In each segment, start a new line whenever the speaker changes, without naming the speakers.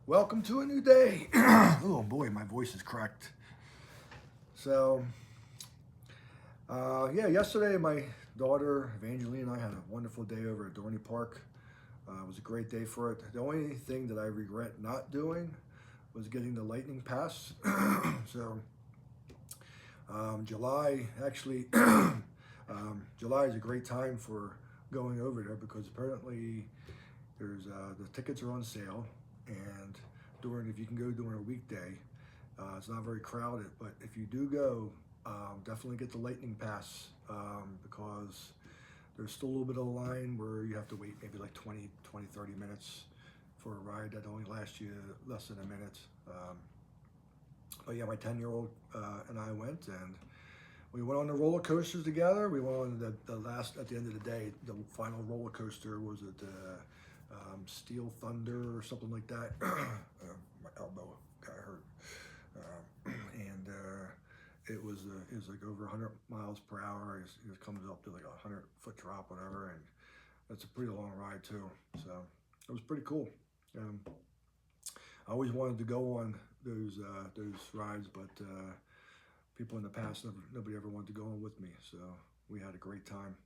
Welcome to a new day. Oh boy, my voice is cracked. So, yeah, yesterday my daughter Evangeline and I had a wonderful day over at Dorney Park. It was a great day for it. The only thing that I regret not doing was getting the Lightning Pass. So, July actually, July is a great time for going over there because apparently there's the tickets are on sale, and if you can go during a weekday, it's not very crowded. But if you do go, definitely get the Lightning Pass because there's still a little bit of a line where you have to wait maybe like 30 minutes for a ride that only lasts you less than a minute. But yeah, my 10-year-old and I went, and we went on the roller coasters together. We went on the last, at the end of the day, the final roller coaster was at Steel Thunder or something like that. My elbow got hurt. It was like over 100 miles per hour. It comes up to like a 100-foot drop, whatever, and that's a pretty long ride too. So it was pretty cool. I always wanted to go on those rides, but people in the past, nobody ever wanted to go on with me. So we had a great time,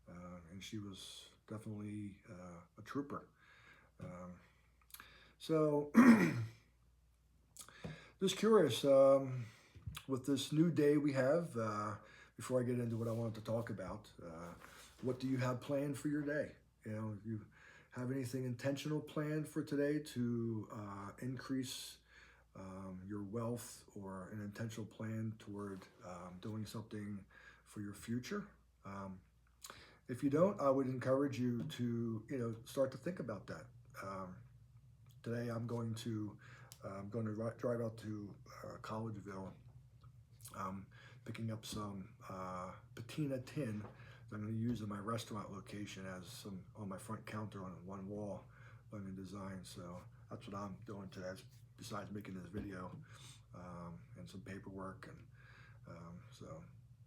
and she was definitely a trooper. So just curious, with this new day we have, before I get into what I wanted to talk about, what do you have planned for your day? You have anything intentional planned for today to increase your wealth, or an intentional plan toward doing something for your future? If you don't, I would encourage you to start to think about that. Today I'm going to drive out to Collegeville, picking up some patina tin that I'm going to use in my restaurant location as some on my front counter on one wall I'm going to design. So that's what I'm doing today, besides making this video, and some paperwork. And so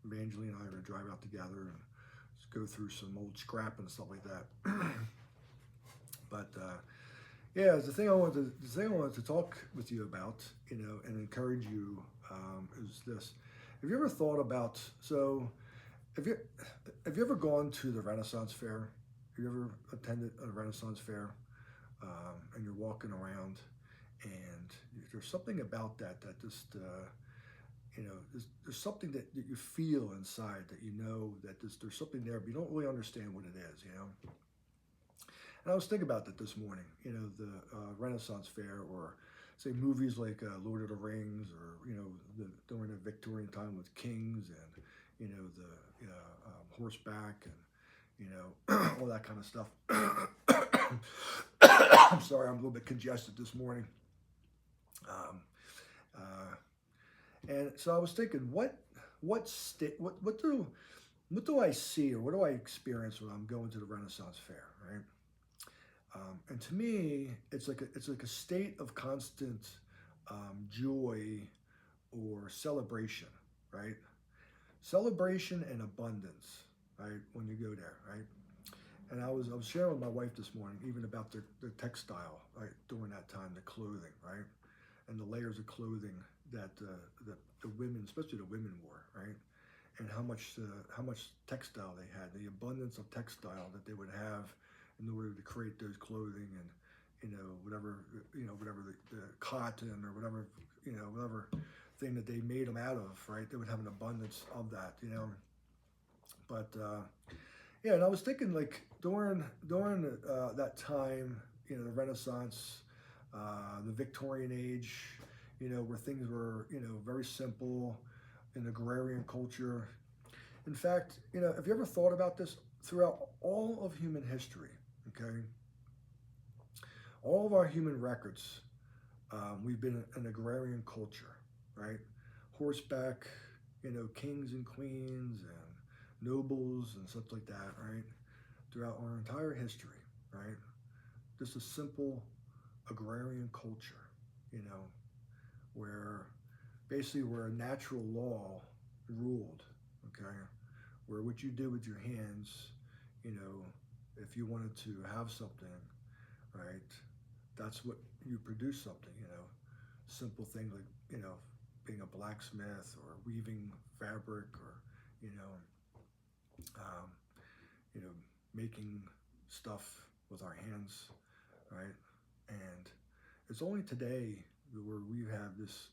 Evangeline and I are going to drive out together and just go through some old scrap and stuff like that. But yeah, the thing I wanted to talk with you about, and encourage you, is this: have you ever thought about? So, have you ever gone to the Renaissance Fair? Have you ever attended a Renaissance Fair? And you're walking around, and there's something about that just there's something that you feel inside, that that there's something there, but you don't really understand what it is. And I was thinking about that this morning, the Renaissance Fair, or say movies like Lord of the Rings, or, during the Victorian time with kings, and, the horseback, and, all that kind of stuff. I'm sorry, I'm a little bit congested this morning. And so I was thinking, what do I see, or what do I experience when I'm going to the Renaissance Fair, right? And to me, it's like a state of constant joy or celebration, right? Celebration and abundance, right? When you go there, right? And I was sharing with my wife this morning, even about the textile, right, during that time, the clothing, right, and the layers of clothing that the women, especially the women, wore, right, and how much textile they had, the abundance of textile that they would have in order to create those clothing, and whatever the cotton, or whatever thing that they made them out of, right? They would have an abundance of that, But yeah, and I was thinking, like, during that time, the Renaissance, the Victorian age, where things were very simple, in agrarian culture. In fact, have you ever thought about this? Throughout all of human history, okay, all of our human records, we've been an agrarian culture, right? Horseback, kings and queens and nobles and stuff like that, right? Throughout our entire history, right? Just a simple agrarian culture, where basically where natural law ruled, okay? Where what you did with your hands, if you wanted to have something, right? that's what you produce something, simple thing like, being a blacksmith or weaving fabric or, you know, um, you know, making stuff with our hands, right? And it's only today where we have this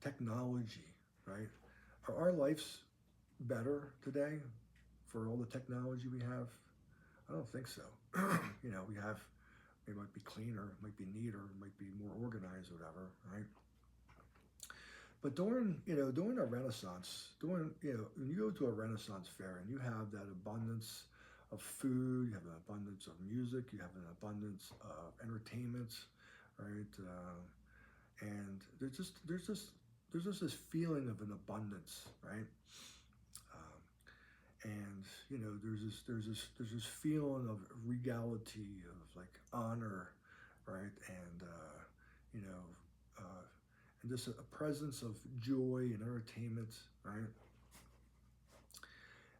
technology, right? Are our lives better today for all the technology we have? I don't think so. We have, it might be cleaner, it might be neater, it might be more organized, whatever, right? But during a Renaissance, when you go to a Renaissance fair and you have that abundance of food, you have an abundance of music, you have an abundance of entertainment, right? And there's just this feeling of an abundance, right? Um, and there's this feeling of regality, of like honor, right? And you know, uh, and just a presence of joy and entertainment, right?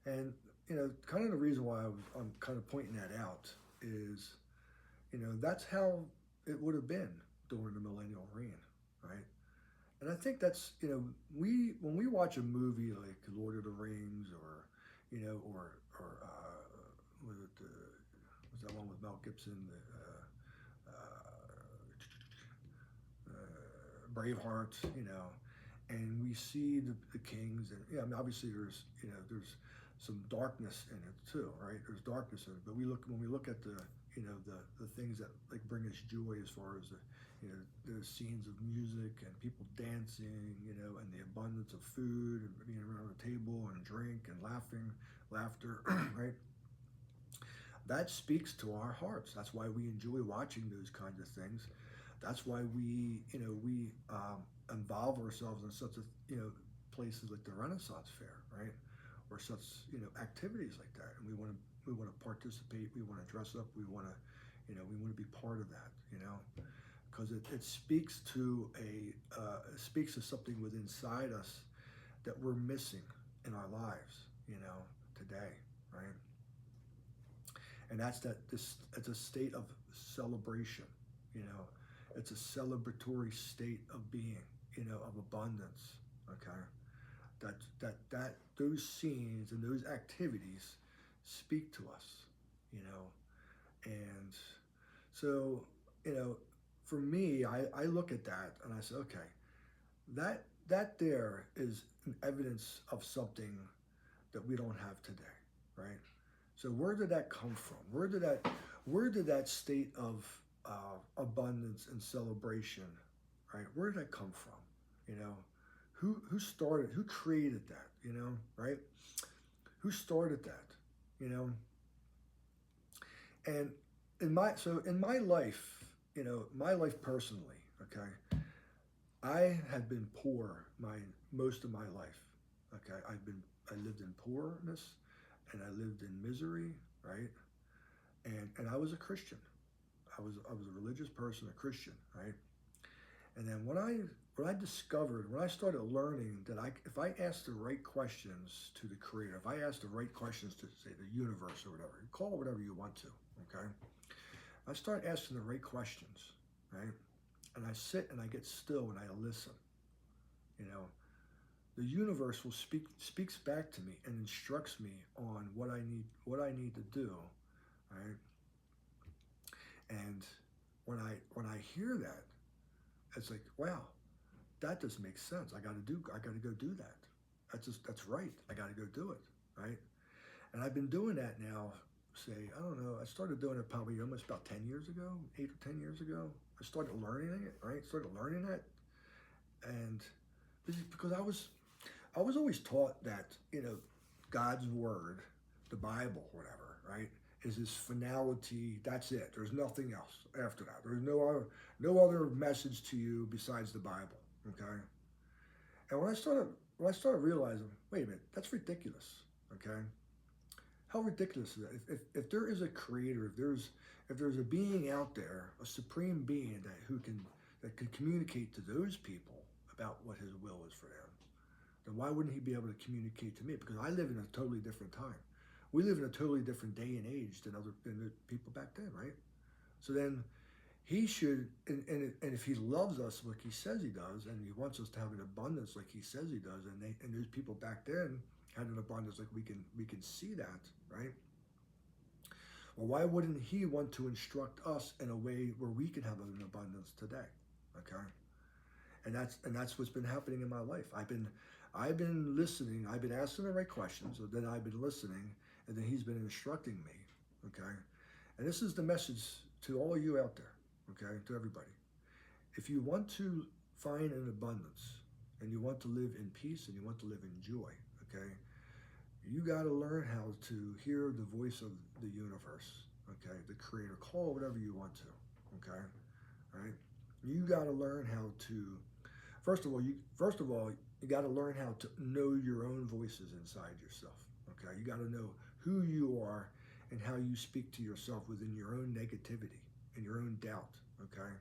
And kind of the reason why I'm kind of pointing that out is, that's how it would have been during the millennial reign, right? And I think that's, we when we watch a movie like Lord of the Rings, or was it was that one with Mel Gibson, Braveheart, and we see the kings, and I mean, obviously there's some darkness in it too, right? There's darkness in it, but when we look at the things that like bring us joy, as far as the scenes of music and people dancing, and the abundance of food and being around the table and drink and laughter, right? That speaks to our hearts. That's why we enjoy watching those kinds of things. That's why we involve ourselves in such places like the Renaissance Fair, right, or such activities like that, and we want to participate. We want to dress up. We want to be part of that, because it speaks to it speaks to something within inside us that we're missing in our lives, today, right? And that's it's a state of celebration, you know. It's a celebratory state of being, of abundance. Okay, that those scenes and those activities speak to us, and so for me, I look at that and I say, okay, that there is an evidence of something that we don't have today, right? So where did that come from? Where did that state of abundance and celebration, right? Where did that come from? Who started? Who created that? Right? Who started that? And in my life, my life personally, okay, I had been poor most of my life. Okay, I lived in poorness, and I lived in misery, right? And I was a Christian. I was a religious person, a Christian, right? And then when I started learning that if I asked the right questions to the Creator, if I asked the right questions to, say, the universe or whatever, call it whatever you want to, okay? I start asking the right questions, right? And I sit and I get still and I listen. The universe speaks back to me and instructs me on what I need to do, right? And when I hear that, it's like, wow, that doesn't make sense. I got to go do that. That's right. I got to go do it, right? And I've been doing that now. Say, I don't know. I started doing it probably almost about 10 years ago, 8 or 10 years ago. I started learning it, right? Started learning that, and this is because I was always taught that God's word, the Bible, whatever, right, is this finality. That's it. There's nothing else after that. There's no other message to you besides the Bible. Okay. And when I started realizing, wait a minute, that's ridiculous. Okay. How ridiculous is that? If there is a creator, if there's a being out there, a supreme being that can communicate to those people about what his will is for them, then why wouldn't he be able to communicate to me? Because I live in a totally different time. We live in a totally different day and age than the people back then, right? So then he should, and if he loves us like he says he does, and he wants us to have an abundance like he says he does, and those people back then had an abundance like we can see that, right? Well, why wouldn't he want to instruct us in a way where we can have an abundance today? Okay, and that's what's been happening in my life. I've been listening. I've been asking the right questions, and then I've been listening, and then he's been instructing me. Okay, and this is the message to all you out there. Okay, to everybody. If you want to find an abundance, and you want to live in peace, and you want to live in joy, okay, you got to learn how to hear the voice of the universe, okay, the creator. Call it whatever you want to, okay, all right. You got to learn how to. First of all, you got to learn how to know your own voices inside yourself. Okay, you got to know who you are and how you speak to yourself within your own negativity and your own doubt. Okay,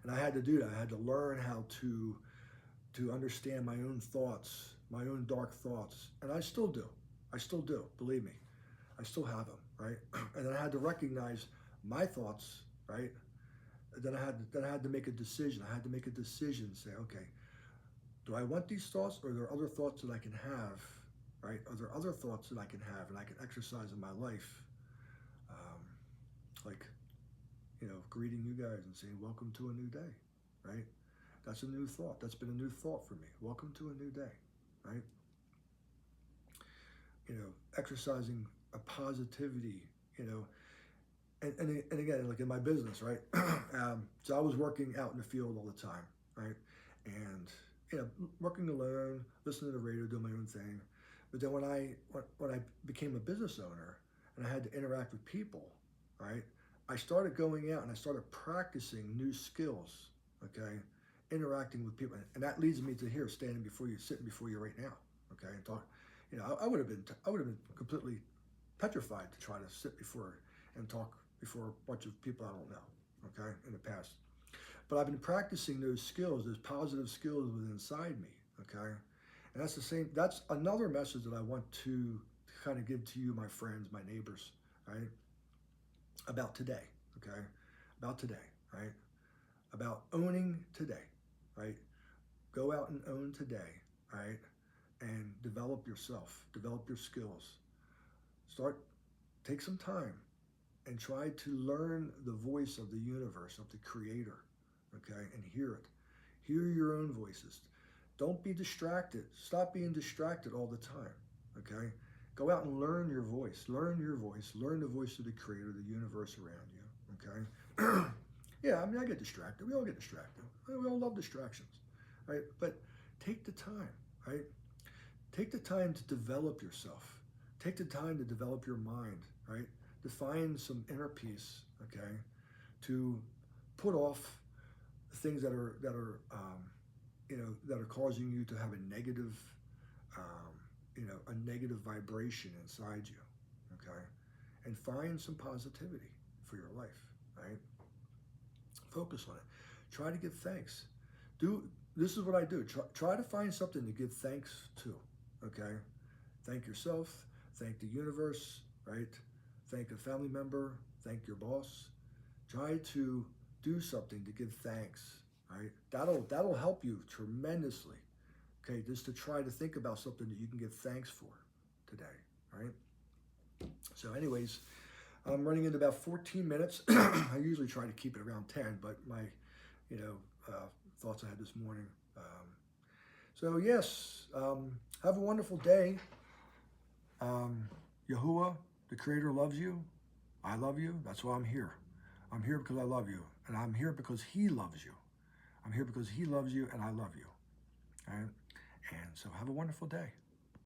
and I had to do that. I had to learn how to understand my own thoughts, my own dark thoughts, and I still do. I still do. Believe me, I still have them. Right, and then I had to recognize my thoughts. Right, then I had to make a decision. I had to make a decision and say, okay, do I want these thoughts, or are there other thoughts that I can have, right? Are there other thoughts that I can have and I can exercise in my life? Like, greeting you guys and saying, welcome to a new day, right? That's a new thought. That's been a new thought for me. Welcome to a new day, right? Exercising a positivity, and again, like in my business, right? So I was working out in the field all the time, right? And working alone, listening to the radio, doing my own thing. But then when I became a business owner and I had to interact with people, right? I started going out and I started practicing new skills, okay? Interacting with people, and that leads me to here, sitting before you right now, okay, and talk. I would have been completely petrified to try to sit before and talk before a bunch of people I don't know, okay, in the past. But I've been practicing those skills, those positive skills within inside me, okay? And that's another message that I want to kind of give to you, my friends, my neighbors, right? About today, okay? About today, right? About owning today, right? Go out and own today, right? And develop yourself, develop your skills. Take some time and try to learn the voice of the universe, of the creator, okay? And hear it. Hear your own voices. Don't be distracted. Stop being distracted all the time, okay? Go out and learn your voice. Learn your voice. Learn the voice of the creator, the universe around you, okay? Yeah, I get distracted. We all get distracted. We all love distractions, right? But take the time, right? Take the time to develop yourself. Take the time to develop your mind, right? To find some inner peace, okay? To put off the things that are causing you to have a negative, a negative vibration inside you, okay? And find some positivity for your life, right? Focus on it. Try to give thanks. This is what I do. Try to find something to give thanks to, okay? Thank yourself. Thank the universe, right? Thank a family member. Thank your boss. Try to do something to give thanks, right? That'll help you tremendously, okay? Just to try to think about something that you can give thanks for today, right? So anyways, I'm running into about 14 minutes. I usually try to keep it around 10, but my, thoughts I had this morning. So yes, have a wonderful day. Yahuwah, the Creator, loves you. I love you. That's why I'm here. I'm here because I love you. And I'm here because He loves you. I'm here because He loves you and I love you. All right? And so have a wonderful day.